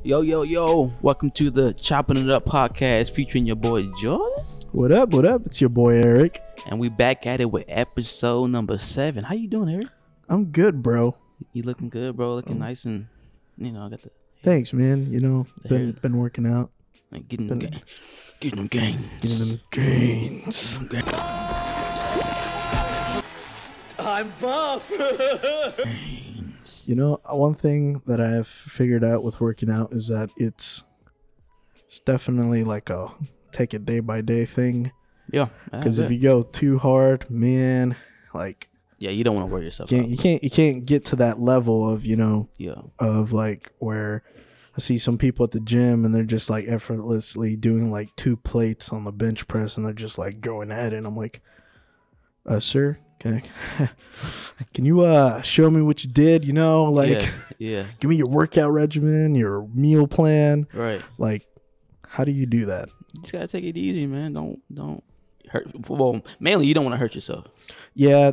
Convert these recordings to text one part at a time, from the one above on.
Yo, welcome to the Choppin' It Up podcast featuring your boy Jordan. What up? It's your boy Eric. And we back at it with episode number 7. How you doing, Eric? I'm good, bro. You looking good, bro. Looking nice and, I got the... Thanks, man. Been working out. Like getting them gains. I'm buff. One thing that I've figured out with working out is that it's definitely like a take it day by day thing. Yeah. Because if you go too hard, man, like... Yeah, you don't want to wear yourself out. You can't get to that level of, Yeah. of like where I see some people at the gym and they're just like effortlessly doing like 2 plates on the bench press and they're just like going at it. And I'm like, sir, can you show me what you did? Yeah. Give me your workout regimen, your meal plan. Right. Like, how do you do that? You just gotta take it easy, man. Don't hurt. Well, mainly you don't want to hurt yourself. Yeah,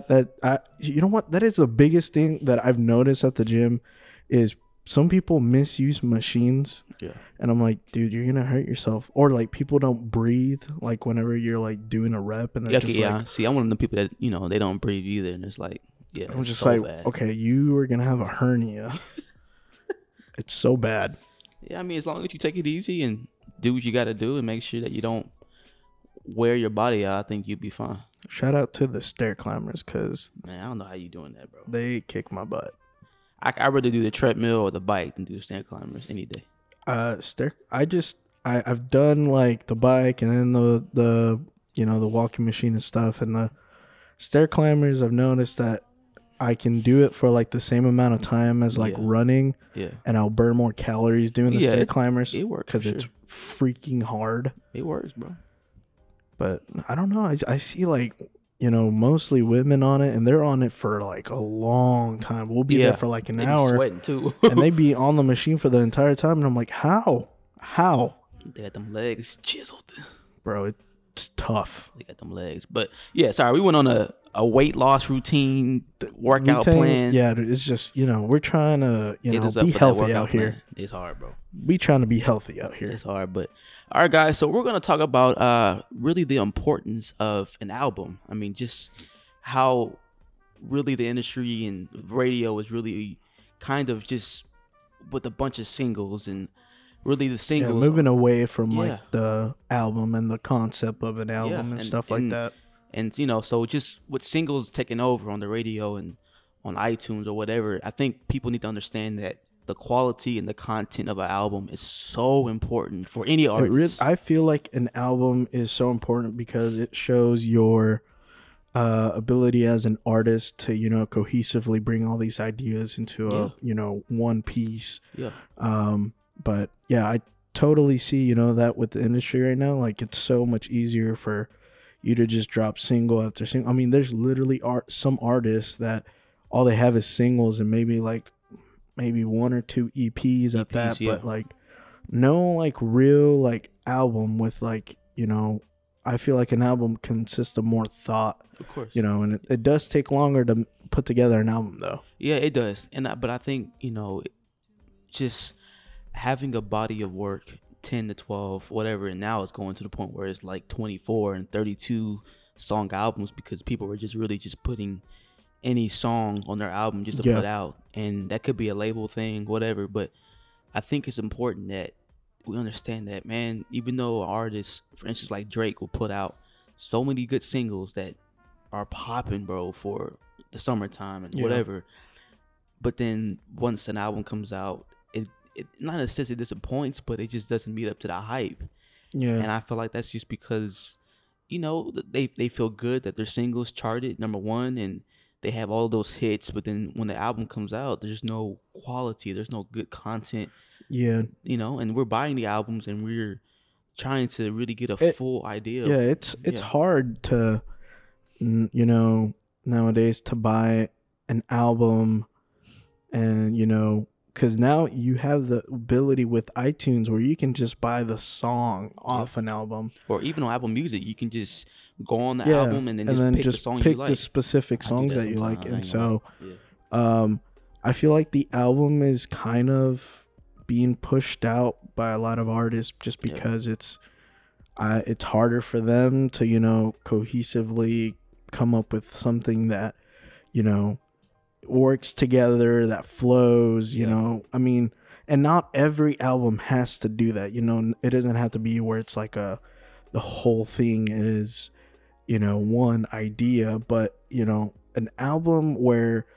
you know what? That is the biggest thing that I've noticed at the gym is some people misuse machines. Yeah. And I'm like, dude, you're gonna hurt yourself. Or like people don't breathe like whenever you're like doing a rep and they're like, see, I'm one of the people that they don't breathe either, and it's like, yeah, I'm just so like, bad. Okay, you are gonna have a hernia. It's so bad. Yeah, I mean, as long as you take it easy and do what you got to do and make sure that you don't wear your body out, I think you'll be fine. Shout out to the stair climbers, because man, I don't know how you doing that, bro. They kick my butt. I'd rather do the treadmill or the bike than do the stair climbers any day. I've done like the bike and then the walking machine and stuff, and the stair climbers I've noticed that I can do it for like the same amount of time as like running. Yeah. And I'll burn more calories doing the stair climbers. It works because it's freaking hard. It works, bro. But I don't know. I see like, mostly women on it, and they're on it for like a long time. We'll be there for like an hour. Sweating too. And they be on the machine for the entire time. And I'm like, how? They got them legs chiseled. Bro, it's tough. They got them legs. But yeah, sorry, we went on a weight loss routine workout plan. Yeah, it's just, we're trying to, be healthy out here. Plan. It's hard, bro. We trying to be healthy out here. It's hard, but all right, guys. So we're gonna talk about really the importance of an album. I mean, just how really the industry and radio is really kind of just with a bunch of singles and really the singles moving away from like the album and the concept of an album and stuff like that. And so just with singles taking over on the radio and on iTunes or whatever, I think people need to understand that the quality and the content of an album is so important for any artist. I feel like an album is so important because it shows your ability as an artist to, cohesively bring all these ideas into a, one piece. Yeah. But yeah, I totally see, that with the industry right now, like it's so much easier for you to just drop single after single. I mean, there's literally some artists that all they have is singles and maybe 1 or 2 EPs at that, but like no like real like album with like, I feel like an album consists of more thought, of course, and it does take longer to put together an album though. Yeah, it does. But I think, just having a body of work, 10 to 12, whatever, and now it's going to the point where it's like 24 and 32 song albums because people were just really just putting any song on their album just to put out, and that could be a label thing, whatever. But I think it's important that we understand that, man, even though artists, for instance, like Drake will put out so many good singles that are popping, bro, for the summertime and whatever, but then once an album comes out, it not necessarily disappoints, but it just doesn't meet up to the hype. And I feel like that's just because they feel good that their singles charted #1 and they have all those hits, but then when the album comes out, there's no quality, there's no good content. Yeah. And we're buying the albums and we're trying to really get a full idea. Yeah, it's hard to, nowadays to buy an album and, because now you have the ability with iTunes where you can just buy the song off an album. Or even on Apple Music, you can just go on the album and then pick the song you like. The specific songs that you like. And so I feel like the album is kind of being pushed out by a lot of artists just because it's harder for them to, you know, cohesively come up with something that, you know, works together, that flows, you know. I mean, and not every album has to do that, you know. It doesn't have to be where it's like the whole thing is, you know, one idea, but, you know, an album where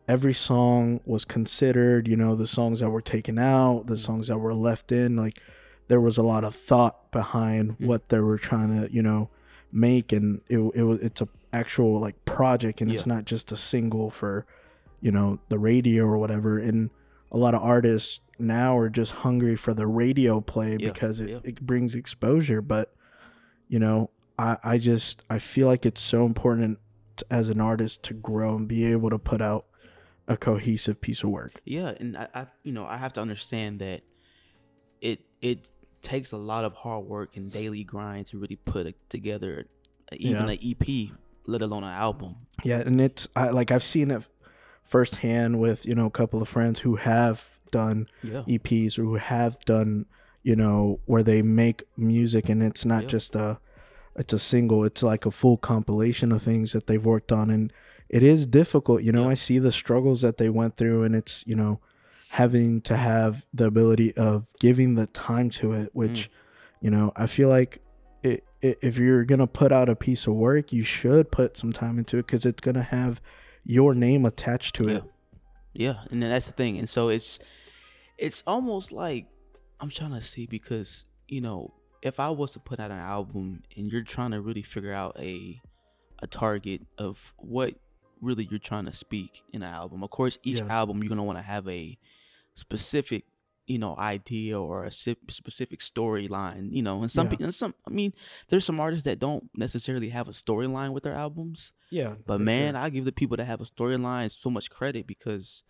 every song was considered, you know, the songs that were taken out, the songs that were left in, like there was a lot of thought behind what they were trying to, you know, make, and it's a actual like project, and it's not just a single for, you know, the radio or whatever. And a lot of artists now are just hungry for the radio play because it brings exposure. But, you know, I feel like it's so important as an artist to grow and be able to put out a cohesive piece of work. Yeah, and I you know, I have to understand that it takes a lot of hard work and daily grind to really put together even an EP, let alone an album. Yeah, and I've seen it firsthand with, you know, a couple of friends who have done EPs or who have done, you know, where they make music and it's not just it's a single, it's like a full compilation of things that they've worked on, and it is difficult, you know. I see the struggles that they went through, and it's, you know, having to have the ability of giving the time to it, which, you know, I feel like if you're going to put out a piece of work, you should put some time into it because it's going to have your name attached to it. Yeah, and that's the thing. And so it's almost like, I'm trying to see, because, you know, if I was to put out an album and you're trying to really figure out a target of what really you're trying to speak in an album. Of course, each album you're going to want to have a specific, you know, idea or a specific storyline, you know. And some people, I mean, there's some artists that don't necessarily have a storyline with their albums. Yeah. But man, I give the people that have a storyline so much credit, because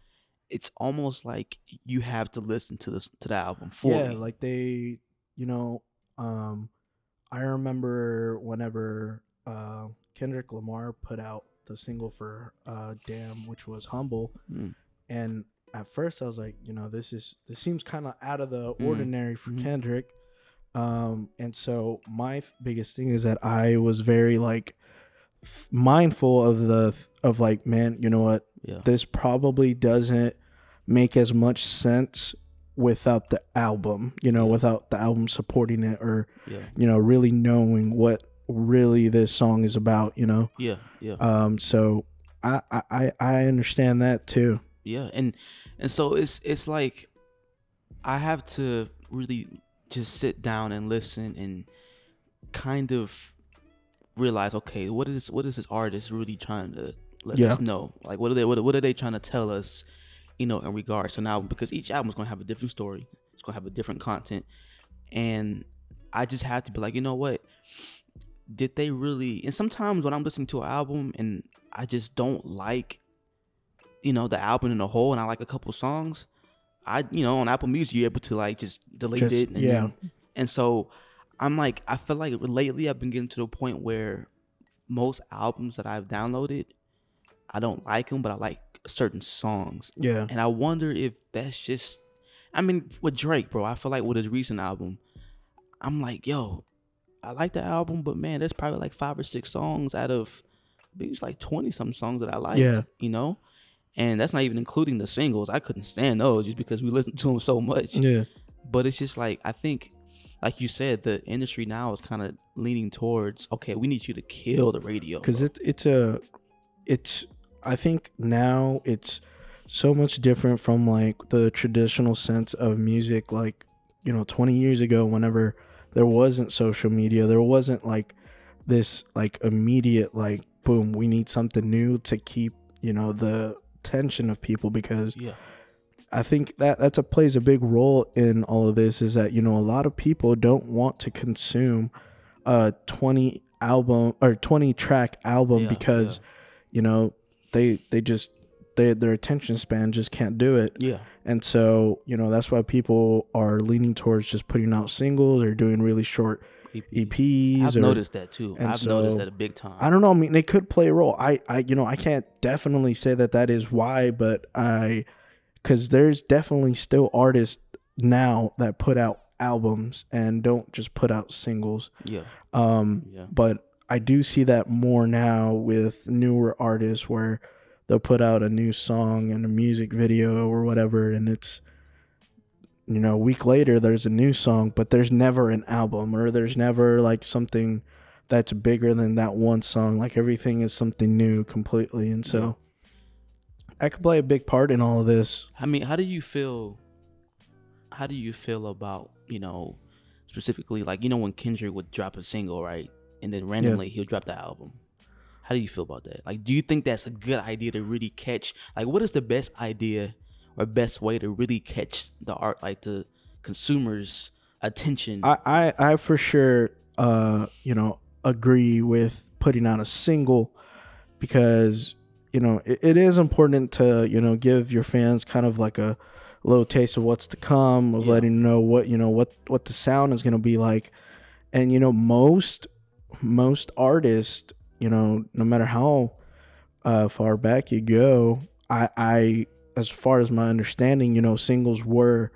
it's almost like you have to listen to the album fully. Yeah, like they, you know, I remember whenever Kendrick Lamar put out the single for Damn, which was Humble, and at first I was like, you know, this seems kind of out of the ordinary for Kendrick, and so my biggest thing is that I was very like mindful of like, man, you know what, this probably doesn't make as much sense without the album, you know, without the album supporting it, or you know, really knowing what really this song is about, you know. So I understand that too. And so it's like I have to really just sit down and listen and kind of realize, okay, what is this artist really trying to let us know? Like, what are they trying to tell us, you know, in regards to an album? Because each album is going to have a different story. It's going to have a different content. And I just have to be like, you know what? Did they really? And sometimes when I'm listening to an album and I just don't like, you know, the album in a whole, and I like a couple songs, you know, on Apple Music, you're able to like just delete it. And so I'm like, I feel like lately I've been getting to the point where most albums that I've downloaded, I don't like them, but I like certain songs. And I wonder if that's just, I mean, with Drake, bro, I feel like with his recent album, I'm like, yo, I like the album, but man, there's probably like 5 or 6 songs out of, I think it's like 20 some songs that I like, you know? And that's not even including the singles. I couldn't stand those just because we listened to them so much. But it's just like, I think, like you said, the industry now is kind of leaning towards, okay, we need you to kill the radio. Because I think now it's so much different from like the traditional sense of music. Like, you know, 20 years ago, whenever there wasn't social media, there wasn't like this like immediate like, boom, we need something new to keep, you know, the attention of people. Because I think that plays a big role in all of this, is that, you know, a lot of people don't want to consume a 20 track album because you know, their attention span just can't do it. And so, you know, that's why people are leaning towards just putting out singles or doing really short EPs. I've noticed that too. I've noticed that a big time. I don't know. I mean, it could play a role. I you know, I can't definitely say that is why, but because there's definitely still artists now that put out albums and don't just put out singles. Yeah. But I do see that more now with newer artists where they'll put out a new song and a music video or whatever, and it's, you know, a week later there's a new song, but there's never an album, or there's never like something that's bigger than that one song. Like everything is something new completely. And so I could play a big part in all of this. I mean, how do you feel about, you know, specifically, like, you know, when Kendrick would drop a single, right? And then randomly he'll drop the album. How do you feel about that? Like, do you think that's a good idea to really catch? Like, what is the best idea or best way to really catch the art, like the consumers' attention? I for sure, you know, agree with putting out a single, because, you know, it is important to, you know, give your fans kind of like a little taste of what's to come, of letting them know what, you know, what the sound is going to be like. And, you know, most artists, you know, no matter how far back you go, I as far as my understanding, you know, singles were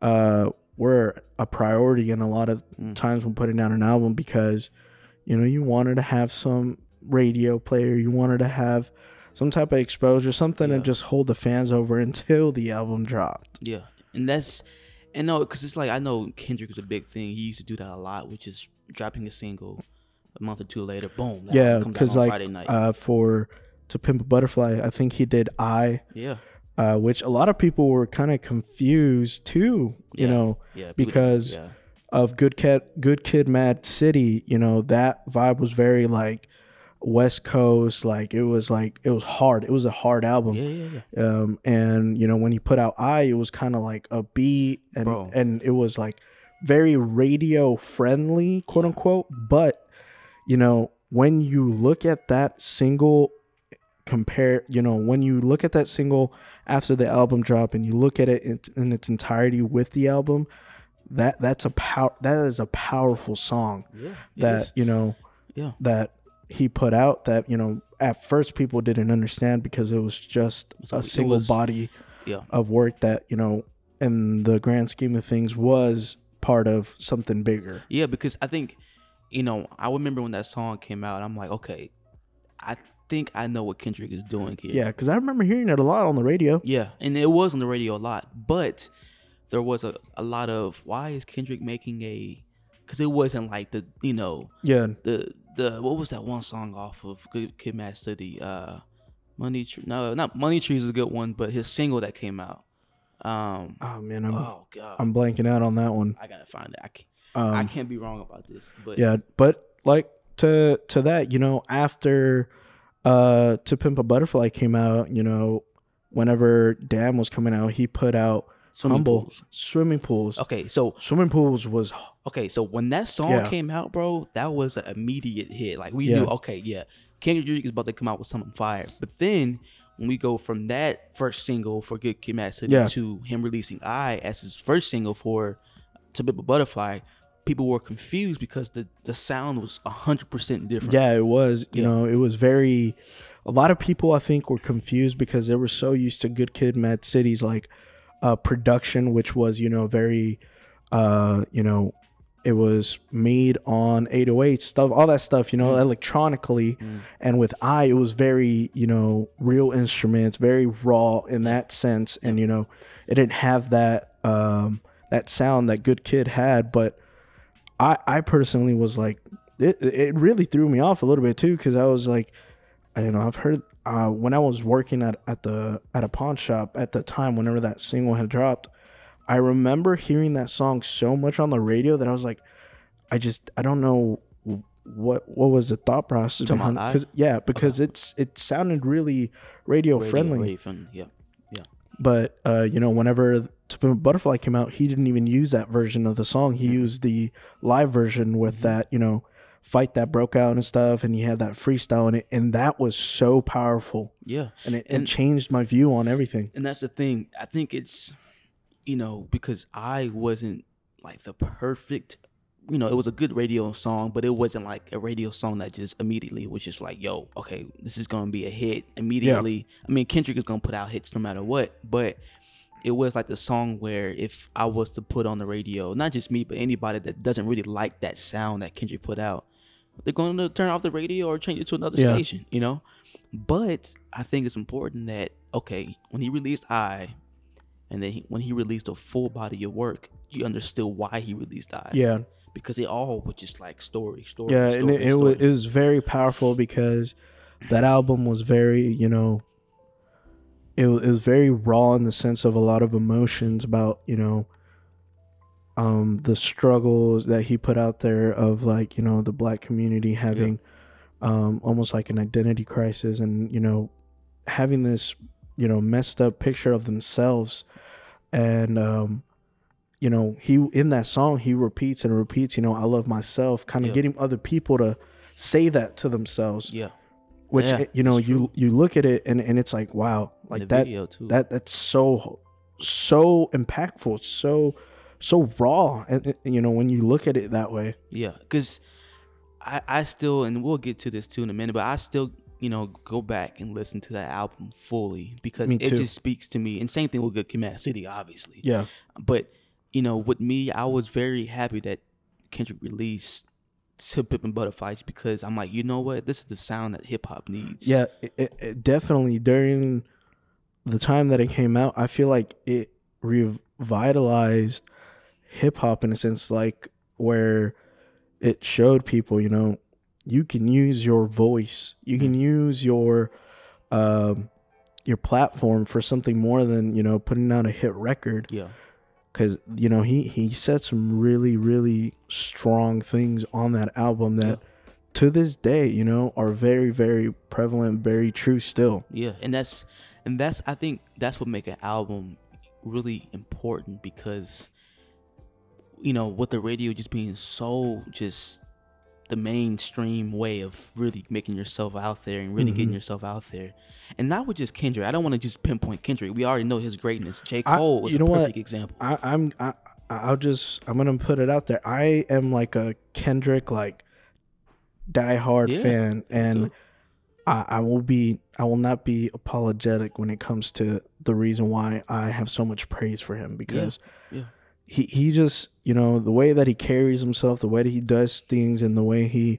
a priority in a lot of times when putting out an album, because, you know, you wanted to have some radio player, you wanted to have some type of exposure, something to just hold the fans over until the album dropped. Yeah, and no, because it's like, I know Kendrick was a big thing. He used to do that a lot, which is dropping a single a month or two later, boom. Yeah, because like Friday night. For To Pimp a Butterfly, I think he did which a lot of people were kind of confused too, you know, because of Good Kid, Mad City. You know, that vibe was very like West Coast, like it was hard. It was a hard album. And you know, when he put out it was kind of like a beat, and it was like very radio friendly, quote unquote. But, you know, when you look at that single, when you look at that single after the album drop and you look at it in its entirety with the album, that is a powerful song that he put out, that, you know, at first people didn't understand, because it was just a single body of work that, you know, in the grand scheme of things was part of something bigger. Yeah, because I think, you know, I remember when that song came out, I'm like, okay, I think I know what Kendrick is doing here. Yeah, because I remember hearing it a lot on the radio. Yeah, and it was on the radio a lot, but there was a lot of, why is Kendrick making a, because it wasn't like the, you know, the what was that one song off of Good Kid, Mad City? Money Tree. No, not Money Tree is a good one, but his single that came out. Oh man, oh god, I'm blanking out on that one. I gotta find it. I can't be wrong about this, but yeah, but like to that, you know, after To Pimp a Butterfly came out, you know, whenever Damn was coming out, he put out Swimming Pools. Okay, so Swimming Pools was so when that song came out, bro, that was an immediate hit. Like, we knew, Kendrick is about to come out with something fire. But then when we go from that first single for Good Kid, Mad City to him releasing as his first single for To Pimp a Butterfly, people were confused because the sound was 100% different. Yeah, it was. You know, it was very. A lot of people, I think, were confused because they were so used to Good Kid, Mad City's like production, which was, you know, very, you know, it was made on 808 stuff, all that stuff, you know, electronically. And with it was very, you know, real instruments, very raw in that sense. And, you know, it didn't have that that sound that Good Kid had. But I personally was like, it really threw me off a little bit too, because I was like, you know, I've heard when I was working at a pawn shop at the time, whenever that single had dropped, I remember hearing that song so much on the radio that I was like, I don't know what was the thought process behind it. Because it sounded really radio friendly. Yeah. But you know, whenever To Pimp a Butterfly came out, he didn't even use that version of the song. He used the live version with that, you know, fight that broke out and stuff, and he had that freestyle in it, and that was so powerful. Yeah. And it changed my view on everything. And that's the thing. I think it's, you know, because I wasn't like the perfect, you know, it was a good radio song, but it wasn't like a radio song that just immediately was just like, yo, okay, this is going to be a hit immediately. Yeah. I mean, Kendrick is going to put out hits no matter what, but it was like the song where if I was to put on the radio, not just me, but anybody that doesn't really like that sound that Kendrick put out, they're going to turn off the radio or change it to another station, you know? But I think it's important that, okay, when he released and then when he released a full body of work, you understood why he released Yeah. because they all were just like story. Yeah, and it was very powerful because that album was very, you know, it was very raw in the sense of a lot of emotions about, you know, the struggles that he put out there of, like, you know, the black community having almost like an identity crisis, and, you know, having this, you know, messed up picture of themselves. And you know, he, in that song, he repeats and repeats, you know, I love myself, kind of getting other people to say that to themselves. Which, you know, you look at it and it's like, wow, like that's so impactful, so raw, and you know, when you look at it that way. Because I still, and we'll get to this too in a minute, but I still, you know, go back and listen to that album fully because it just speaks to me. And same thing with Good Kid, Mad City, obviously. But, you know, with me, I was very happy that Kendrick released To Pimp and Butterflies because I'm like, you know what? This is the sound that hip hop needs. Yeah, it definitely, during the time that it came out, I feel like it revitalized hip hop in a sense, like where it showed people, you know, you can use your voice, you can use your platform for something more than, you know, putting out a hit record. Because, you know, he said some really, really strong things on that album that to this day, you know, are very, very prevalent, very true still. And that's I think that's what make an album really important because, you know, with the radio just being so just the mainstream way of really making yourself out there and really getting yourself out there. And not with just Kendrick. I don't want to just pinpoint Kendrick. We already know his greatness. J. Cole was a perfect example. I'm gonna put it out there. I am like a Kendrick like diehard fan, and I will not be apologetic when it comes to the reason why I have so much praise for him, because he just, you know, the way that he carries himself, the way that he does things, and the way he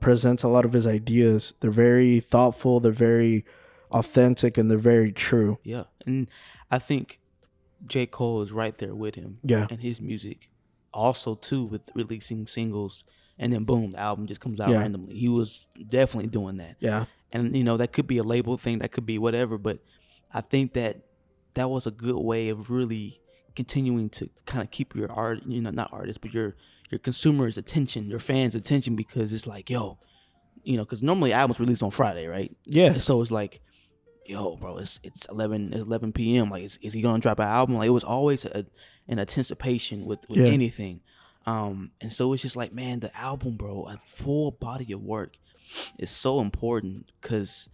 presents a lot of his ideas, they're very thoughtful, they're very authentic, and they're very true. And I think J. Cole is right there with him. And his music also too, with releasing singles, and then boom, the album just comes out randomly. He was definitely doing that. And, you know, that could be a label thing, that could be whatever, but I think that was a good way of really continuing to kind of keep your art, you know, not artists, but your consumers' attention, your fans' attention, because it's like, yo, you know, because normally albums release on Friday, right? And so it's like, yo, bro, it's 11 p.m. Like, is he gonna drop an album? Like, it was always an anticipation with anything, and so it's just like, man, the album, bro, a full body of work is so important because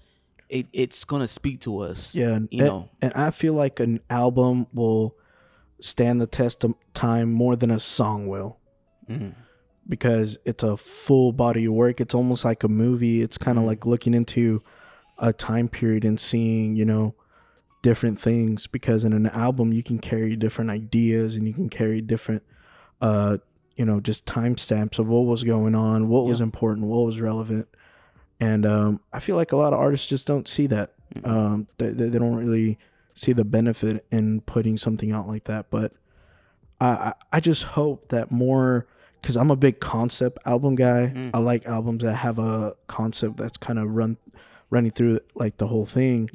it's gonna speak to us. You know, and I feel like an album will stand the test of time more than a song will, because it's a full body of work. It's almost like a movie. It's kind of like looking into a time period and seeing, you know, different things, because in an album you can carry different ideas and you can carry different you know, just timestamps of what was going on, what was important, what was relevant. And I feel like a lot of artists just don't see that. They don't really see the benefit in putting something out like that. But I just hope that more, because I'm a big concept album guy. I like albums that have a concept that's kind of running through like the whole thing.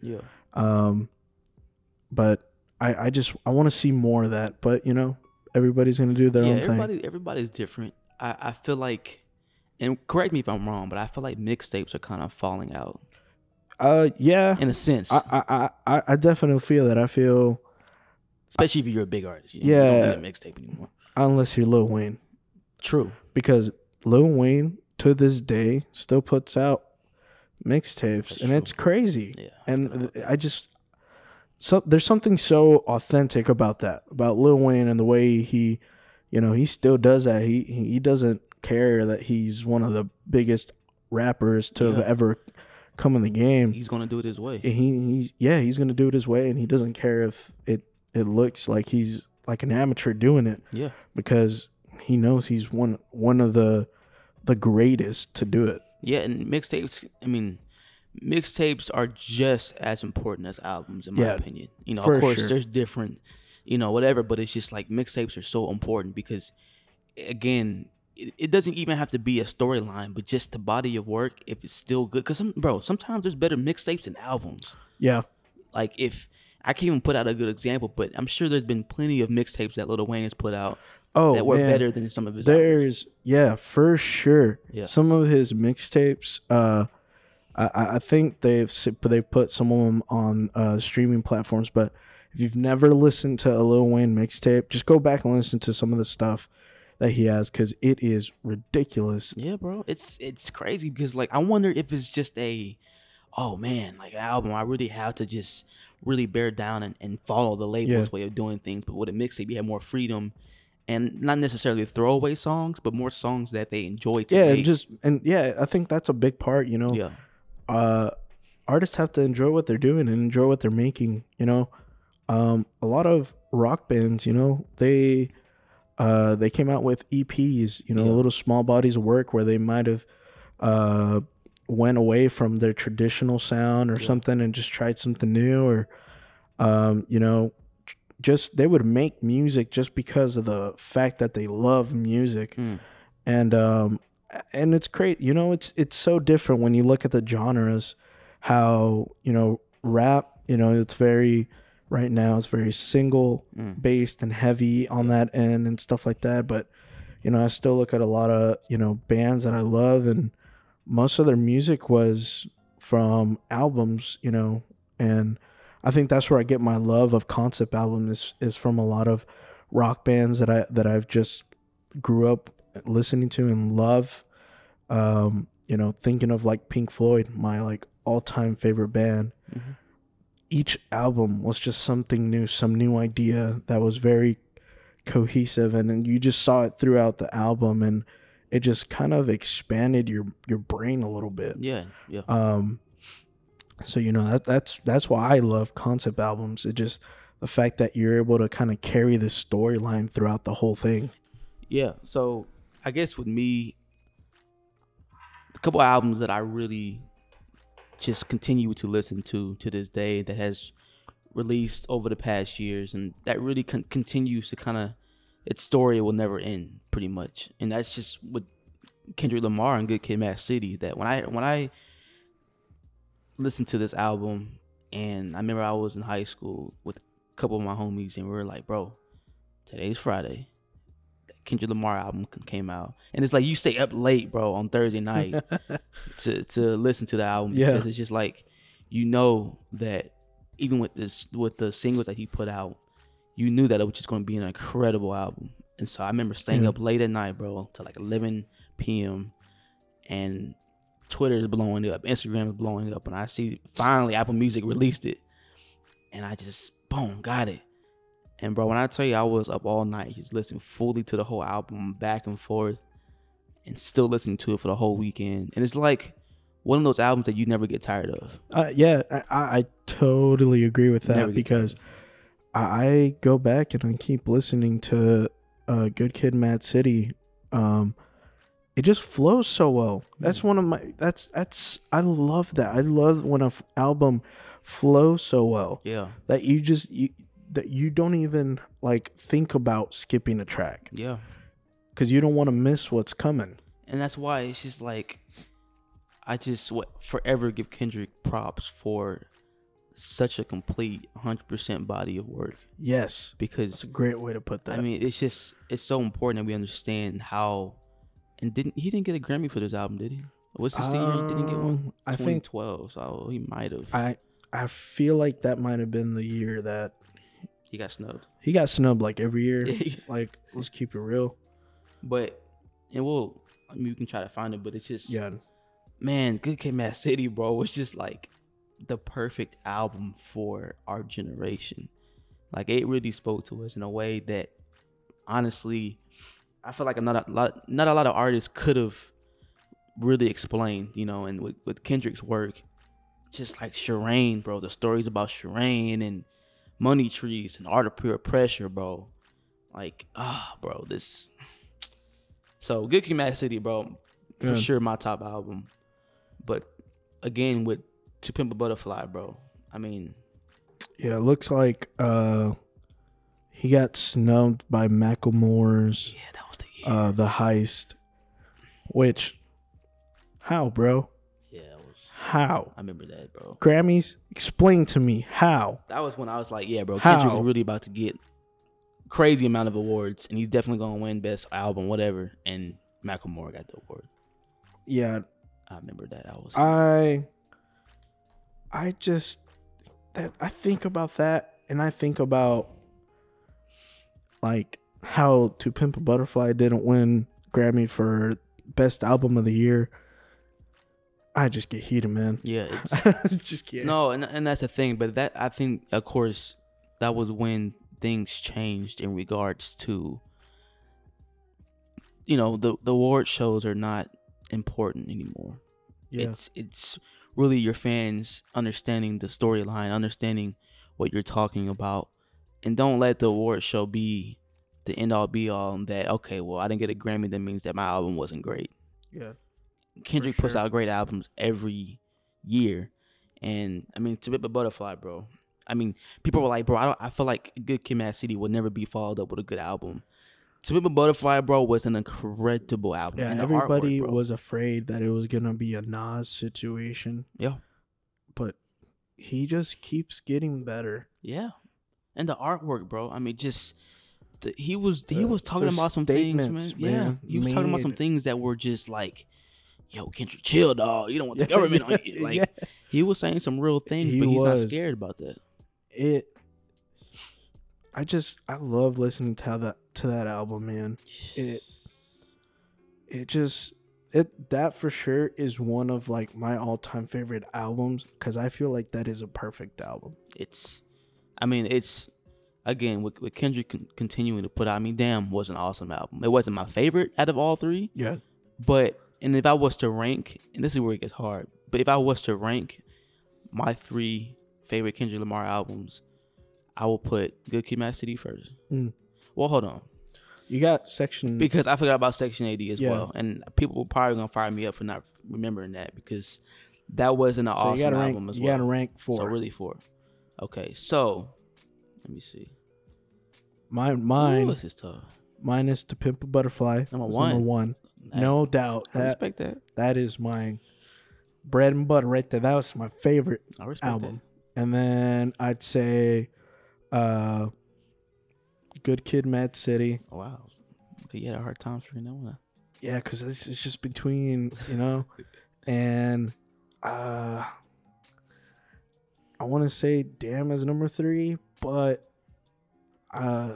But I want to see more of that. But, you know, everybody's gonna do their own thing. Everybody's different. I feel like, and correct me if I'm wrong, but I feel like mixtapes are kind of falling out. In a sense. I definitely feel that. I feel, especially if you're a big artist, you don't need a mixtape anymore. Unless you're Lil Wayne. True. Because Lil Wayne to this day still puts out mixtapes, and it's crazy. And there's something so authentic about that, about Lil Wayne, and the way he, you know, he still does that. He doesn't care that he's one of the biggest rappers to have ever come in the game. He's gonna do it his way. He's gonna do it his way, and he doesn't care if it it looks like he's like an amateur doing it Yeah. because he knows he's one of the greatest to do it. Yeah, and mixtapes, I mean, mixtapes are just as important as albums, in my Yeah, opinion. You know, for of course, sure. there's different, whatever, but it's just like mixtapes are so important because, again, it doesn't even have to be a storyline, but just the body of work, if it's still good. Because, sometimes there's better mixtapes than albums. Yeah. Like, if I can't even put out a good example, but I'm sure there's been plenty of mixtapes that Lil Wayne has put out Oh, that were man. better than some of his albums. Yeah, for sure. Yeah. Some of his mixtapes, I think they put some of them on streaming platforms. But if you've never listened to a Lil Wayne mixtape, just go back and listen to some of the stuff that he has because it is ridiculous. Yeah, bro. It's crazy because, like, I wonder if it's just oh man, like an album, I really have to just really bear down and follow the label's way of doing things. But with a mixtape, you have more freedom. And not necessarily throwaway songs, but more songs that they enjoy to make. I think that's a big part, Yeah. Artists have to enjoy what they're doing and enjoy what they're making, a lot of rock bands, they came out with EPs, little small bodies of work where they might have went away from their traditional sound or something and just tried something new, or just they would make music just because of the fact that they love music. And it's great, it's so different when you look at the genres, how rap, it's very, right now it's very single based and heavy on that end and stuff like that. But I still look at a lot of bands that I love, and most of their music was from albums, and I think that's where I get my love of concept albums is from a lot of rock bands that I've just grew up listening to and love. Thinking of like Pink Floyd, my like all-time favorite band. Mm-hmm. Each album was just something new, some new idea that was very cohesive, and you just saw it throughout the album, and it just kind of expanded your brain a little bit. Yeah. So that's why I love concept albums. It just the fact that you're able to kind of carry this storyline throughout the whole thing. Yeah. So I guess with me, a couple albums that I really just continue to listen to this day that has released over the past years, and that really continues to kind of, its story will never end, pretty much. And that's just with Kendrick Lamar and Good Kid, Mad City. That when I listened to this album, and I remember I was in high school with a couple of my homies, and we were like, bro, today's Friday, that Kendrick Lamar album came out, and it's like you stay up late, bro, on Thursday night to listen to the album, because it's just like, that even with the singles that he put out, you knew that it was just going to be an incredible album. And so I remember staying up late at night, bro, till like 11 p.m. and Twitter is blowing up, Instagram is blowing up, and I see finally Apple Music released it, and I just boom got it. And bro, when I tell you I was up all night just listening fully to the whole album, back and forth, and still listening to it for the whole weekend, and it's like one of those albums that you never get tired of. I totally agree with that, because I go back and I keep listening to Good Kid, Mad City. It just flows so well. That's one of my I love that. I love when a album flows so well. Yeah. That that you don't even like think about skipping a track. Yeah. Cuz you don't want to miss what's coming. And that's why it's just like I just forever give Kendrick props for such a complete 100% body of work. Yes. Because that's a great way to put that. I mean, it's so important that we understand how. And he didn't get a Grammy for this album, did he? What's the year he didn't get one? I think 2012. So he might have. I feel like that might have been the year that he got snubbed. He got snubbed like every year. Like, let's keep it real. But we can try to find it, but it's just yeah. Man, Good Kid, Mad City, bro, it's just like the perfect album for our generation. Like, it really spoke to us in a way that honestly, I feel like not a lot of artists could have really explained, and with Kendrick's work, just like Shireen, bro, the stories about Shireen and Money Trees and Art of Pure Pressure, bro. Like, bro, this. So, Good Kid, Mad City, bro, for sure my top album. But again, with To Pimp a Butterfly, bro. I mean, yeah, it looks like he got snubbed by Macklemore's. Yeah, that was the year. The Heist, which, how, bro? Yeah, it was. How? I remember that, bro. Grammys, explain to me how. That was when I was like, yeah, bro, How? Kendrick is really about to get crazy amount of awards, and he's definitely gonna win Best Album, whatever. And Macklemore got the award. Yeah, I remember that. I just that I think about that, and I think about like how To Pimp a Butterfly didn't win Grammy for Best Album of the Year. I just get heated, man. Yeah, it's just get no, and that's the thing. But that, I think, of course, that was when things changed in regards to, you know, the award shows are not important anymore. Yeah. It's really your fans understanding the storyline, understanding what you're talking about, and don't let the award show be the end all be all. And that, okay, well, I didn't get a Grammy, that means that my album wasn't great. Yeah. Kendrick For puts sure. out great albums every year, and I mean, To Pimp a Butterfly, bro. I mean, people were like, bro, I feel like Good Kid, Mad City would never be followed up with a good album. To Pimp a Butterfly, bro, was an incredible album. Yeah, and the everybody artwork, bro. was afraid that it was gonna be a Nas situation. Yeah. But he just keeps getting better. Yeah, and the artwork, bro. I mean, just he was talking the about some things, man. statements, Yeah, man, he was talking about some made- things that were just like, "Yo, Kendrick, chill, dog. You don't want the government on you." Like, yeah. he was saying some real things, He but he's not was. scared about that. I love listening to that album, man. That for sure is one of like my all-time favorite albums, because I feel like that is a perfect album. It's again with Kendrick continuing to put out. I mean, Damn was an awesome album. It wasn't my favorite out of all three, Yeah. but if I was to rank, and this is where it gets hard, but if I was to rank my 3 favorite Kendrick Lamar albums, I will put Good Kid, Mad City first. Well, hold on. You got Section... Because I forgot about Section 80 as Yeah. well. And people were probably going to fire me up for not remembering that, because that wasn't an awesome album as well. You got to rank 4. So really 4. Okay, so let me see. Mine Ooh, this is tough. Mine is To Pimp a Butterfly. Number It's one. Number 1. No doubt. I respect that. That is my bread and butter right there. That was my favorite I respect album. And then I'd say Good Kid, Mad City. that. Oh, wow. Okay, you had a hard time figuring that one out. Yeah, because this is just between, and I want to say Damn is number 3, but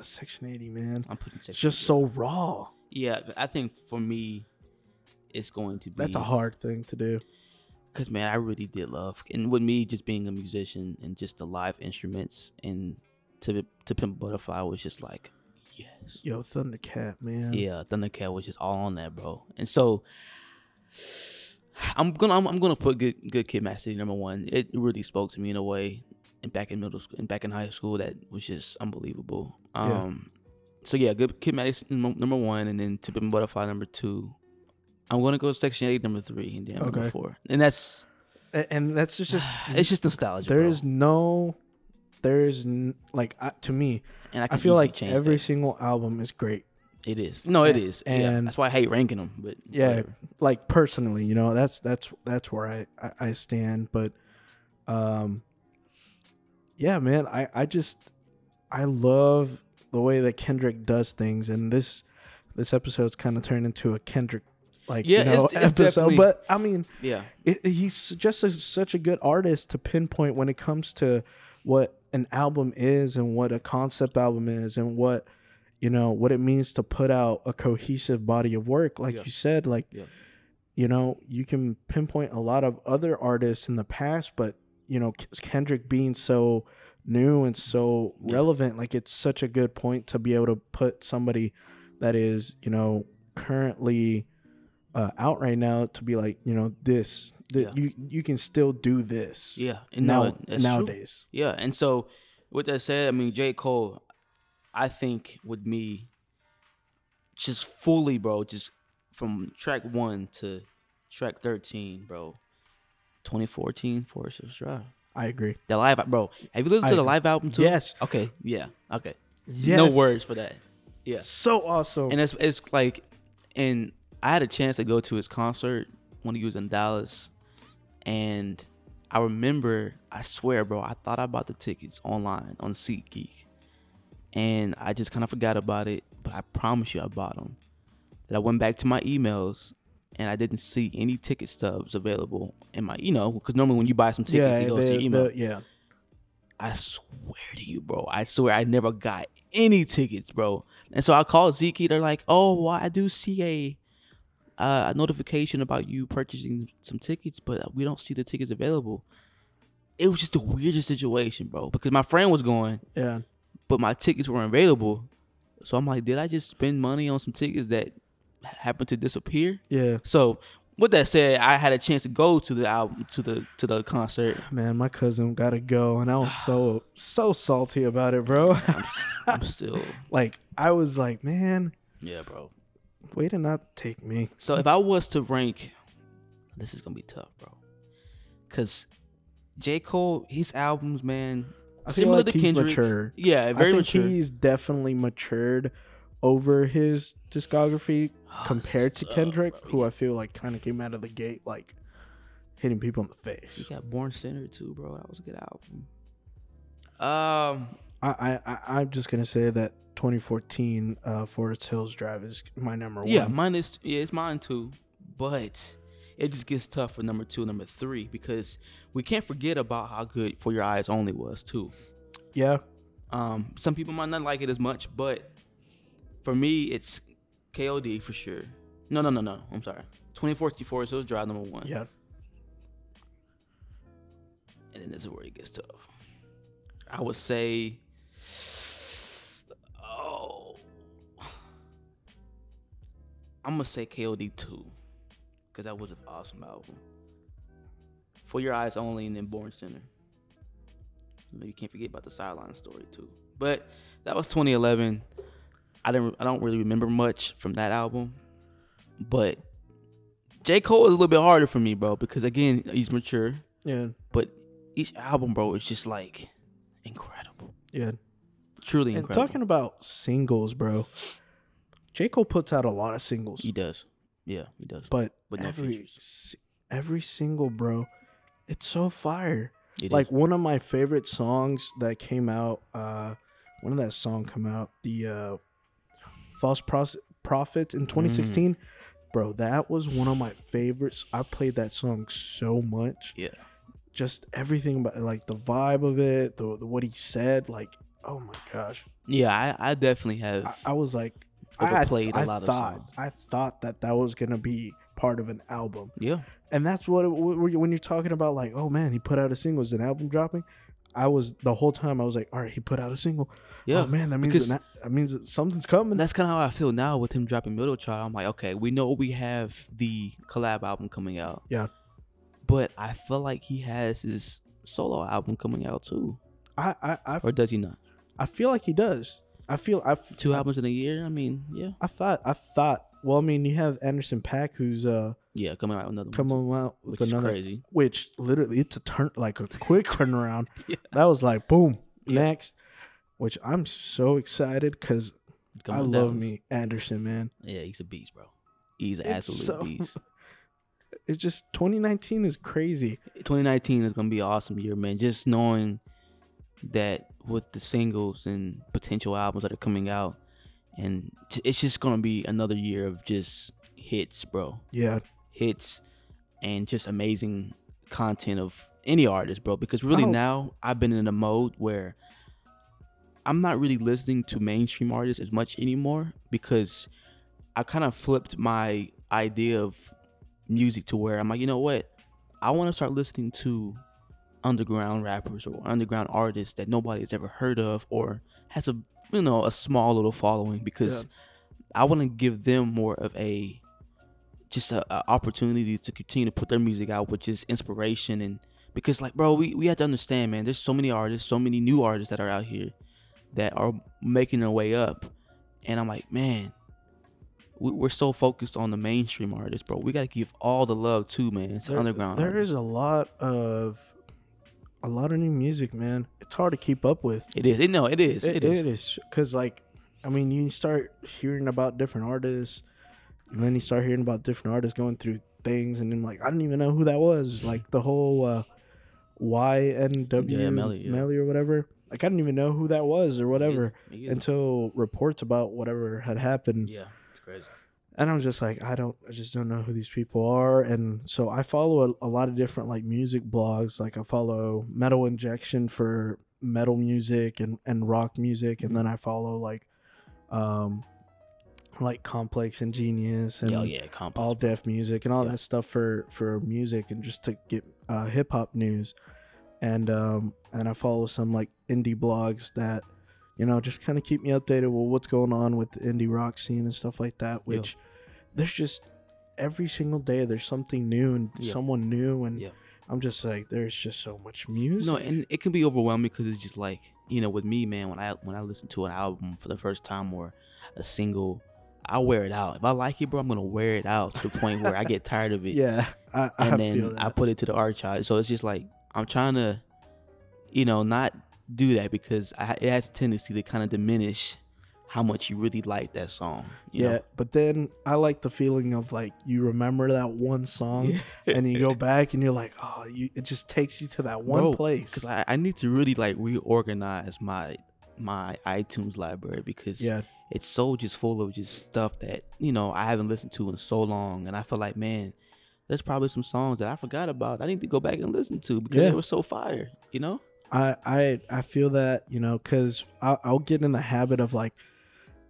Section 80, man. I'm putting Section It's just 80. so raw. Yeah, I think for me, it's going to be... That's a hard thing to do. Because, man, I really did love... And with me just being a musician and just the live instruments, and To Pimp a Butterfly was just like, yes. Yo, Thundercat, man. Yeah, Thundercat was just all on that, bro. And so I'm gonna put Good Kid, Mad City number 1. It really spoke to me in a way, and back in middle school and back in high school, that was just unbelievable. So yeah, Good Kid, Mad City number 1, and then To Pimp a Butterfly number 2. I'm gonna go Section 8 number 3, and then number 4. And that's just it's just nostalgia. There bro. is no, to me, And I can feel easily like change every that. single album is great. It is. No, it is. Yeah, and- that's why I hate ranking them. But Yeah, whatever. like personally, that's where I stand. But yeah, man, I love the way that Kendrick does things, and this episode's kind of turned into a Kendrick it's episode. definitely- But I mean, Yeah. he's just such a good artist to pinpoint when it comes to what an album is and what a concept album is and what it means to put out a cohesive body of work. Like you said, you can pinpoint a lot of other artists in the past, but Kendrick being so new and so relevant, like it's such a good point to be able to put somebody that is currently out right now to be like, you can still do this. Yeah. And Now that's nowadays. true. Yeah. And so With that said, I mean J. Cole, I think with me, just fully, bro, just from track 1 to track 13, bro. 2014 Forest Hills Drive. I agree. The live, bro. Have you listened I to the agree. live album too? Yes. Okay. Yeah. Okay. Yes. No words for that. Yeah. So awesome. And it's like, and I had a chance to go to his concert when he was in Dallas, and I remember, I swear, bro, I thought I bought the tickets online on SeatGeek, and I just kind of forgot about it. But I promise you, I bought them. That I went back to my emails, and I didn't see any ticket stubs available in my, because normally when you buy some tickets, it goes to your email. Yeah. I swear to you, bro. I swear I never got any tickets, bro. And so I called Zeke. They're like, "Oh, well, I do see a notification about you purchasing some tickets, but we don't see the tickets available." It was just the weirdest situation, bro. Because my friend was going, Yeah. but my tickets weren't available. So I'm like, did I just spend money on some tickets that happened to disappear? Yeah. So with that said, I had a chance to go to the album, to the concert. Man, my cousin got to go, and I was so salty about it, bro. I'm still like, I was like, man, yeah, bro. way to not take me. So if I was to rank, this is gonna be tough, bro. Cause J. Cole, his albums, man, I feel similar like to he's Kendrick. mature. Yeah, very I think mature. he's definitely matured over his discography compared to tough, Kendrick, bro. who I feel like kind of came out of the gate like hitting people in the He face. got Born Center too, bro. That was a good album. I'm just gonna say that 2014 Forest Hills Drive is my number one. Yeah, it's mine too. But it just gets tough for number 2, number 3, because we can't forget about how good For Your Eyes Only was too. Yeah. Some people might not like it as much, but for me, it's KOD for sure. No. I'm sorry. 2014 Forest Hills Drive, number 1. Yeah. And then this is where it gets tough. I would say, I'm gonna say KOD 2, because that was an awesome album. For Your Eyes Only, and then Born Center. You can't forget about the Sideline Story too. But that was 2011. I don't really remember much from that album. But J. Cole is a little bit harder for me, bro, because again, he's mature. Yeah. But each album, bro, is just like incredible. Yeah. Truly And incredible. talking about singles, bro, J. Cole puts out a lot of singles. He does. Yeah, he does. But With no every single, bro, it's so fire. It Like is. one of my favorite songs that came out, when did that song come out? The False Prophets in 2016. Bro, that was one of my favorites. I played that song so much. Yeah. Just everything about like the vibe of it, the what he said, like, oh my gosh. Yeah, I definitely have. I was like, Overplayed a lot of thought, songs. I thought that was gonna be part of an album, Yeah. and that's what when you're talking about like, oh man, he put out a single, is an album dropping? I was the whole time I was like, all right, he put out a single. Yeah. Oh man, that means because that means that something's coming. that's kind of how I feel now with him dropping Middle Child. I'm like, okay, we know we have the collab album coming out. Yeah. But I feel like he has his solo album coming out too. Or does he not? I feel like he does. I 2 albums in a year? I mean, yeah. I thought. Well, I mean, you have Anderson .Paak, who's Yeah, coming out with another one. coming out with Which is another, crazy. which literally it's a quick turnaround. Yeah. That was like boom, Yeah. next. Which I'm so excited because Coming I with love Dallas. me Anderson, man. Yeah, he's a beast, bro. He's an It's absolute so- beast. It's just 2019 is crazy. 2019 is gonna be an awesome year, man. Just knowing that with the singles and potential albums that are coming out, and it's just gonna be another year of just hits, bro. Yeah, Hits and just amazing content of any artist, bro. Because really now I've been in a mode where I'm not really listening to mainstream artists as much anymore, because I kind of flipped my idea of music to where I'm like, you know what? I want to start listening to underground rappers or underground artists that nobody has ever heard of or has a small little following, because I want to give them more of a opportunity to continue to put their music out with just inspiration and Because like, bro, we have to understand, man. There's so many artists, so many new artists that are out here that are making their way up, and I'm like, man, we're so focused on the mainstream artists, bro. We gotta give all the love too, man. It's underground. There artists. is a lot of new music, man. It's hard to keep up with. It is. No, it is. It is. It is, because like, I mean, you start hearing about different artists, and then you start hearing about different artists going through things, and then like, I didn't even know who that was. Like the whole YNW Melly or whatever. Like I didn't even know who that was or whatever until reports about whatever had happened. Yeah, it's crazy. And I was just like, I just don't know who these people are. And so I follow a lot of different like music blogs. Like I follow Metal Injection for metal music and rock music. And then I follow like Complex and Genius and All Deaf Music and all that stuff for music and just to get hip hop news. And I follow some like indie blogs that, you know, just kind of keep me updated with what's going on with the indie rock scene and stuff like that, which there's just every single day there's something new and someone new. And I'm just like, there's just so much music. No, and it can be overwhelming because it's just like, you know, with me, man, when I listen to an album for the first time or a single, I wear it out. If I like it, bro, I'm going to wear it out to the point where I get tired of it. And then I put it to the archive. So it's just like, I'm trying to, you know, not do that because it has a tendency to kind of diminish how much you really like that song. You know? But then I like the feeling of like you remember that one song and you go back and you're like, oh, it just takes you to that one place. Because I need to really like reorganize my iTunes library because it's so just full of just stuff that, you know, I haven't listened to in so long, and I feel like, man, there's probably some songs that I forgot about. I need to go back and listen to because they were so fire, you know? I feel that, you know, because I'll get in the habit of like,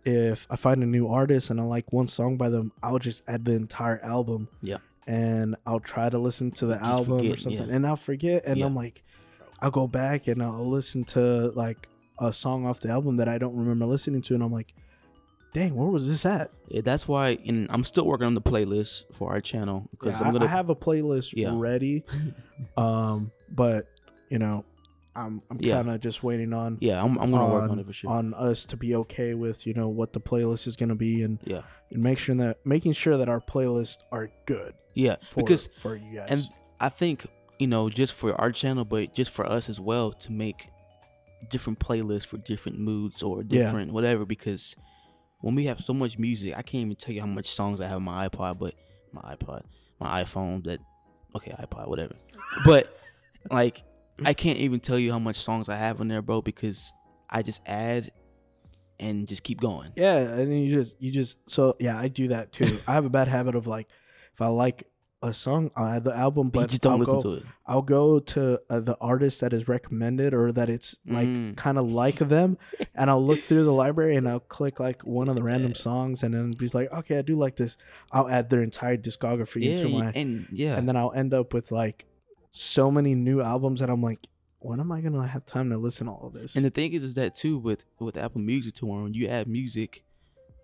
if I find a new artist and I like one song by them, I'll just add the entire album. Yeah. And I'll try to listen to the album or something. And I'll forget. And I'm like, I'll go back and I'll listen to like a song off the album that I don't remember listening to. And I'm like, dang, where was this at? Yeah, that's why. And I'm still working on the playlist for our channel. Because I have a playlist ready. But, you know, I'm kind of just waiting on. Yeah, I'm gonna work on it for sure. On us to be okay with, you know, what the playlist is gonna be, and making sure that our playlists are good. Yeah, because for you guys, and I think, you know, just for our channel, but just for us as well, to make different playlists for different moods or different whatever. Because when we have so much music, I can't even tell you how much songs I have on my iPod, my iPhone. iPod, whatever. But like, I can't even tell you how much songs I have on there, bro, because I just add and just keep going. Yeah, and then you just I do that too. I have a bad habit of like, if I like a song, I'll add the album, but you just don't listen to it. I'll go to the artist that is recommended or that it's like kind of like them, and I'll look through the library and I'll click like one of the random songs, and then be like, okay, I do like this. I'll add their entire discography into my and then I'll end up with like so many new albums that I'm like, when am I gonna have time to listen to all of this? And the thing is that too with Apple Music, too, when you add music,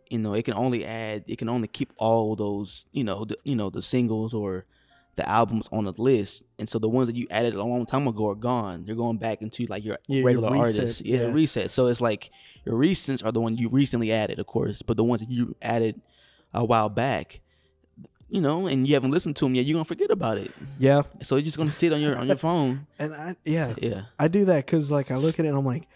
you know, it can only keep all those, the singles or the albums on the list, and so the ones that you added a long time ago are gone. They're going back into like your regular artists, reset. So it's like your recents are the ones you recently added, of course, but the ones that you added a while back, you know, and you haven't listened to them yet, you're gonna forget about it. Yeah. So it's just gonna sit on your phone. And I do that because like I look at it and I'm like,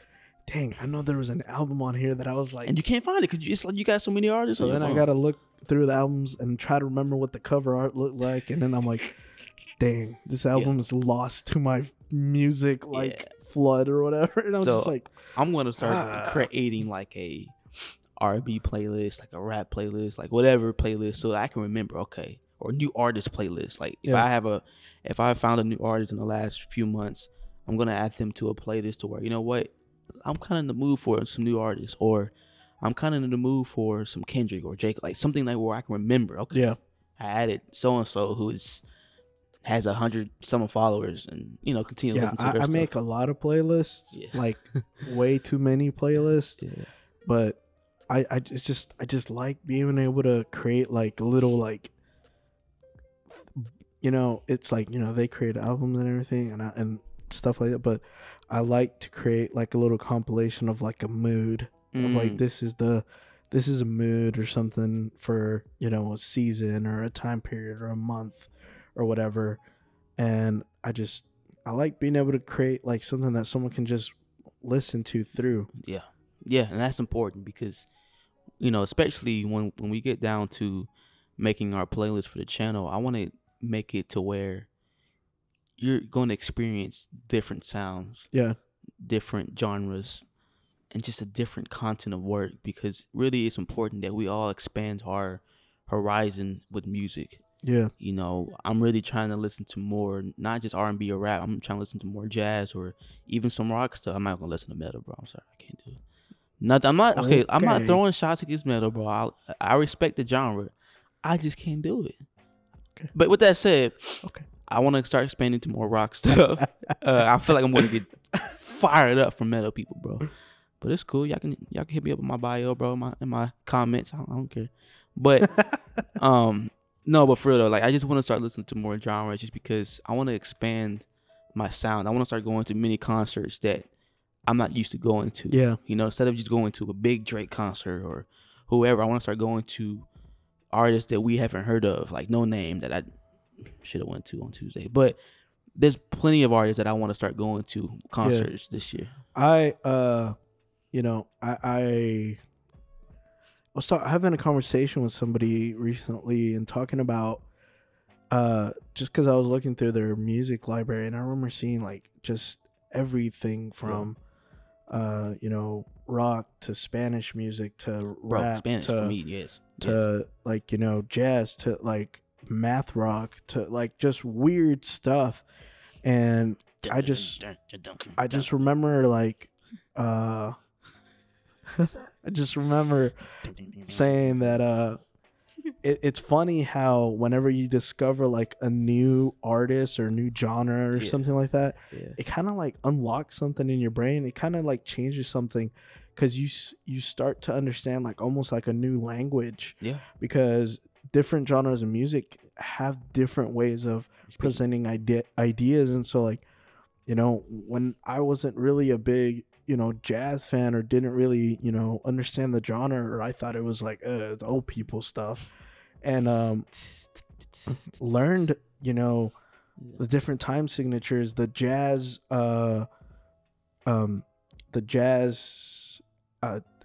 dang, I know there was an album on here that I was like, and you can't find it because it's like you got so many artists. So then I gotta look through the albums and try to remember what the cover art looked like, and then I'm like, dang, this album is lost to my music flood or whatever. And I'm just like, I'm gonna start creating like a R&B playlist, like a rap playlist, like whatever playlist, so that I can remember, okay, or new artist playlist. Like if I found a new artist in the last few months, I'm gonna add them to a playlist to where, you know what, I'm kind of in the mood for some new artists, or I'm kind of in the mood for some Kendrick or Jake, like something like where I can remember, okay, I added so and so who has 100 some followers, and you know, continue to listen to their stuff. I make a lot of playlists, like way too many playlists, but I just like being able to create like little like, you know, it's like, you know, they create albums and everything and stuff like that, but I like to create like a little compilation of like a mood of like this is a mood or something for, you know, a season or a time period or a month or whatever. And I like being able to create like something that someone can just listen to through. Yeah. Yeah, and that's important because, you know, especially when we get down to making our playlist for the channel, I want to make it to where you're going to experience different sounds, Yeah. different genres, and just a different content of work, because really it's important that we all expand our horizon with music. Yeah. You know, I'm really trying to listen to more, not just R&B or rap. I'm trying to listen to more jazz or even some rock stuff. I'm not gonna listen to metal, bro. I'm sorry, I can't do it. Nothing. I'm not okay. I'm not Okay. throwing shots against metal, bro. I respect the genre. I just can't do it. Okay. But with that said, Okay. I want to start expanding to more rock stuff. I feel like I'm going to get fired up from metal people, bro. But it's cool. Y'all can hit me up in my bio, bro. In my comments. I don't care. But no, but for real though, like I just want to start listening to more genres, just because I want to expand my sound. I want to start going to many concerts that I'm not used to going to. Yeah. You know, instead of just going to a big Drake concert or whoever, I want to start going to artists that we haven't heard of, like No Name that I should have went to on Tuesday. But there's plenty of artists that I want to start going to concerts this year. I was having a conversation with somebody recently and talking about just because I was looking through their music library, and I remember seeing like just everything from you know, rock to Spanish music to rap, Spanish to, for me, yes. to like, you know, jazz, to like math rock, to like just weird stuff. And I just remember like I just remember saying that it's funny how whenever you discover like a new artist or new genre or something like that, it kind of like unlocks something in your brain. It kind of like changes something, because you start to understand like almost like a new language. Yeah. Because different genres of music have different ways of presenting ideas. And so like, you know, when I wasn't really a big, you know, jazz fan, or didn't really, you know, understand the genre, or I thought it was like it's old people stuff, and learned, you know, the different time signatures, the jazz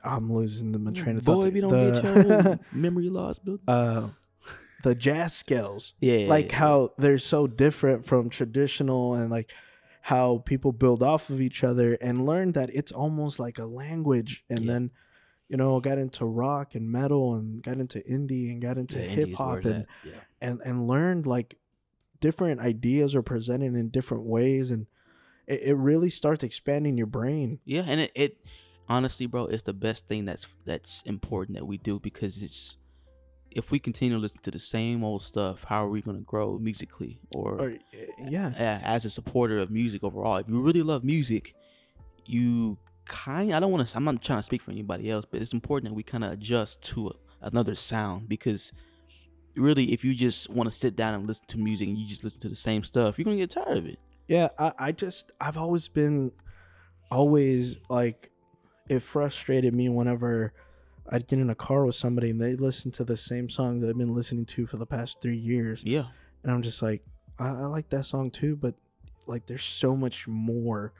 I'm losing the train of thought. Boy, if you don't get your memory loss, build. The jazz scales, like how they're so different from traditional, and like how people build off of each other, and learned that it's almost like a language. And then, you know, got into rock and metal, and got into indie, and got into hip hop, and learned like different ideas are presented in different ways, and it really starts expanding your brain. Yeah, and it honestly, bro, it's the best thing that's important that we do, because it's, if we continue to listen to the same old stuff, how are we going to grow musically? Or as a supporter of music overall, if you really love music, I'm not trying to speak for anybody else, but it's important that we kind of adjust to another sound, because really, if you just want to sit down and listen to music and you just listen to the same stuff, you're going to get tired of it. Yeah, I've always like, it frustrated me whenever I'd get in a car with somebody and they listen to the same song that I've been listening to for the past 3 years. Yeah. And I'm just like, I like that song too, but like there's so much more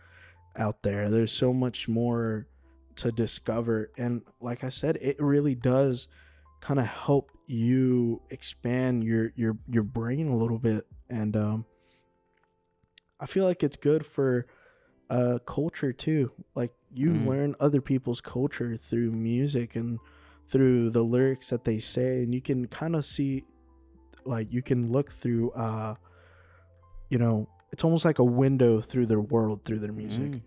out there. There's so much more to discover. And like I said, it really does kind of help you expand your brain a little bit. And I feel like it's good for culture too. Like you learn other people's culture through music and through the lyrics that they say, and you can kind of see, like, you can look through you know, it's almost like a window through their world, through their music.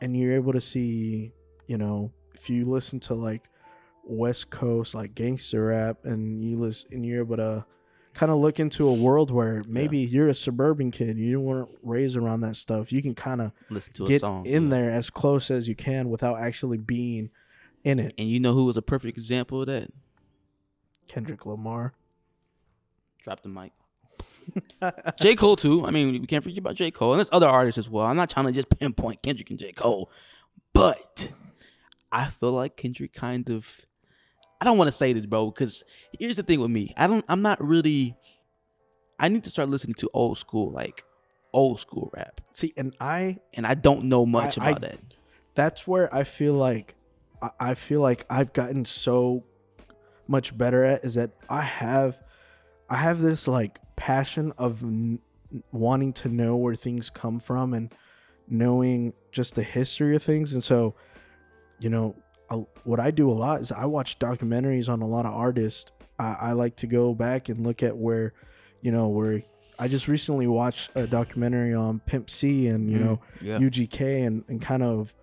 And you're able to see, you know, if you listen to like West Coast like gangster rap, and you're able to kind of look into a world where maybe you're a suburban kid, you weren't raised around that stuff. You can kind of listen to get a song in there as close as you can without actually being in it. And you know who was a perfect example of that? Kendrick Lamar. Drop the mic. J. Cole too. I mean, we can't forget about J. Cole, and there's other artists as well. I'm not trying to just pinpoint Kendrick and J. Cole, but I feel like Kendrick kind of. I don't want to say this, bro, because here's the thing with me. I'm not really. I need to start listening to old school rap. See, and I don't know much about that. That's where I feel like I've gotten so much better at is that I have this like passion of wanting to know where things come from and knowing just the history of things. And so, you know, what I do a lot is I watch documentaries on a lot of artists. I like to go back and look at where I just recently watched a documentary on Pimp C and, UGK and kind of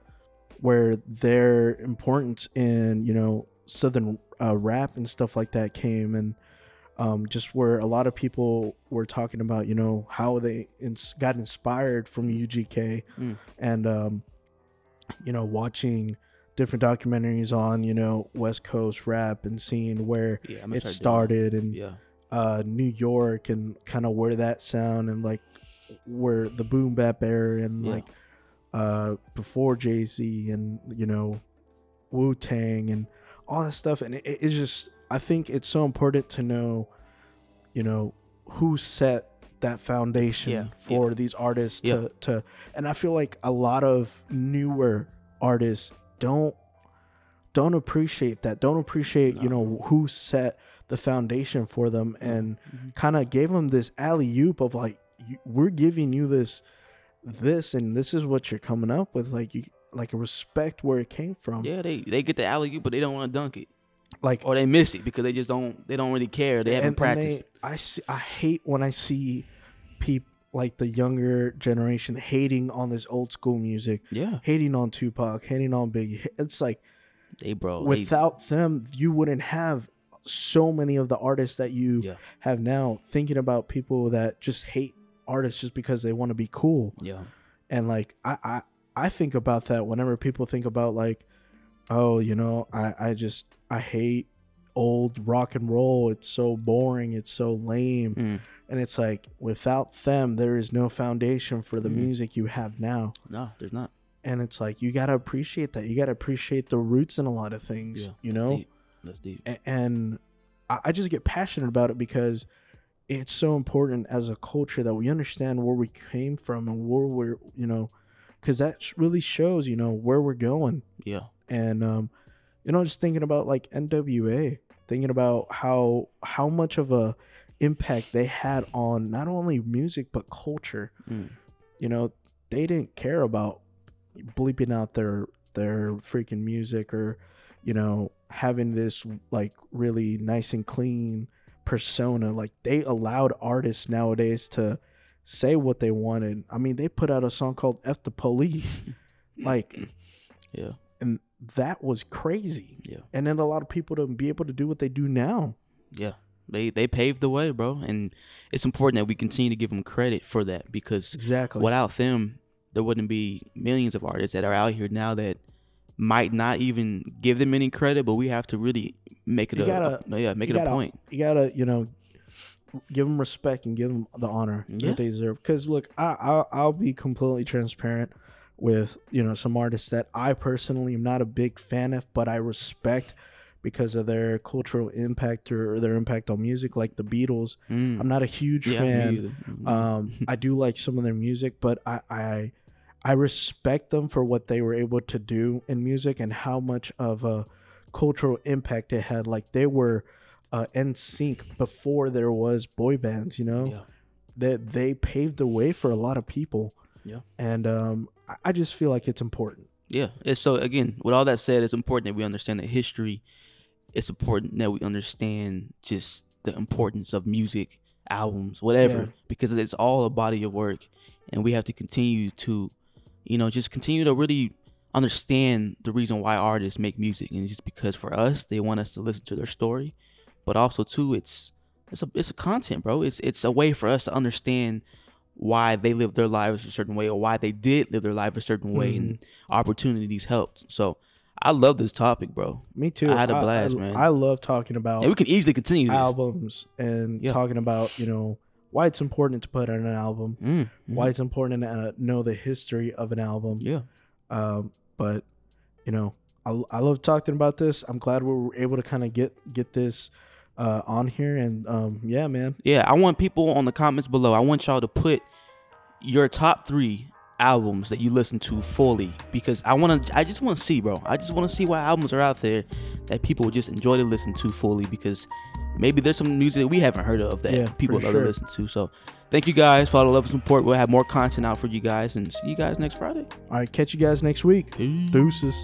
where their importance in, Southern rap and stuff like that came. And just where a lot of people were talking about, how they got inspired from UGK and, watching different documentaries on, West Coast rap and seeing where it started and New York and kind of where that sound and like where the boom bap era and like before Jay-Z and, Wu-Tang and all that stuff. And it's just, I think it's so important to know, who set that foundation for these artists to, and I feel like a lot of newer artists don't appreciate that. Don't appreciate, who set the foundation for them and kind of gave them this alley-oop of like, we're giving you this, and this is what you're coming up with. Like you, like respect where it came from. Yeah, they get the alley-oop, but they don't want to dunk it. Like, or they miss it because they don't really care. They haven't practiced. I hate when I see people like the younger generation hating on this old school music. Yeah. Hating on Tupac, hating on Biggie. It's like, without them, you wouldn't have so many of the artists that you have now. Thinking about people that just hate artists just because they want to be cool. Yeah. And like I think about that whenever people think about like, oh, I hate old rock and roll. It's so boring. It's so lame. And it's like, without them, there is no foundation for the music you have now. No, there's not. And it's like, you got to appreciate that. You got to appreciate the roots in a lot of things, That's deep. And I just get passionate about it because it's so important as a culture that we understand where we came from and where we're, because that really shows, where we're going. Yeah. And, just thinking about like NWA, thinking about how much of a impact they had on not only music but culture. They didn't care about bleeping out their freaking music or having this like really nice and clean persona. Like, they allowed artists nowadays to say what they wanted. I mean, they put out a song called F the Police. Like, yeah. And that was crazy. Yeah. And then a lot of people to be able to do what they do now. Yeah. They paved the way, bro. And it's important that we continue to give them credit for that, because without them, there wouldn't be millions of artists that are out here now that might not even give them any credit, but we have to really make it a point. You gotta, give them respect and give them the honor that they deserve. Because look, I'll be completely transparent with some artists that I personally am not a big fan of, but I respect because of their cultural impact or their impact on music, like the Beatles. I'm not a huge fan. I do like some of their music, but I respect them for what they were able to do in music and how much of a cultural impact they had. Like, they were NSYNC before there was boy bands, that they paved the way for a lot of people. Yeah. And I just feel like it's important. Yeah. So again, with all that said, it's important that we understand the history. It's important that we understand just the importance of music, albums, whatever, because it's all a body of work, and we have to continue to, just continue to really understand the reason why artists make music. And it's just because for us, they want us to listen to their story, but also too, it's a content, bro. It's a way for us to understand why they live their lives a certain way, or why they did live their life a certain way, and opportunities helped. So I love this topic, bro. Me too. I had a blast, man. I love talking about. And we can easily continue albums and talking about why it's important to put on an album, why it's important to know the history of an album. Yeah. But you know, I love talking about this. I'm glad we were able to kind of get this on here, and yeah, man. Yeah, I want people on the comments below. I want y'all to put your top 3 albums that you listen to fully, because I just want to see, bro. I just want to see what albums are out there that people would just enjoy to listen to fully, because maybe there's some music that we haven't heard of that people love to listen to. So thank you guys for all the love and support. We'll have more content out for you guys, and see you guys next Friday. All right, catch you guys next week. Deuces.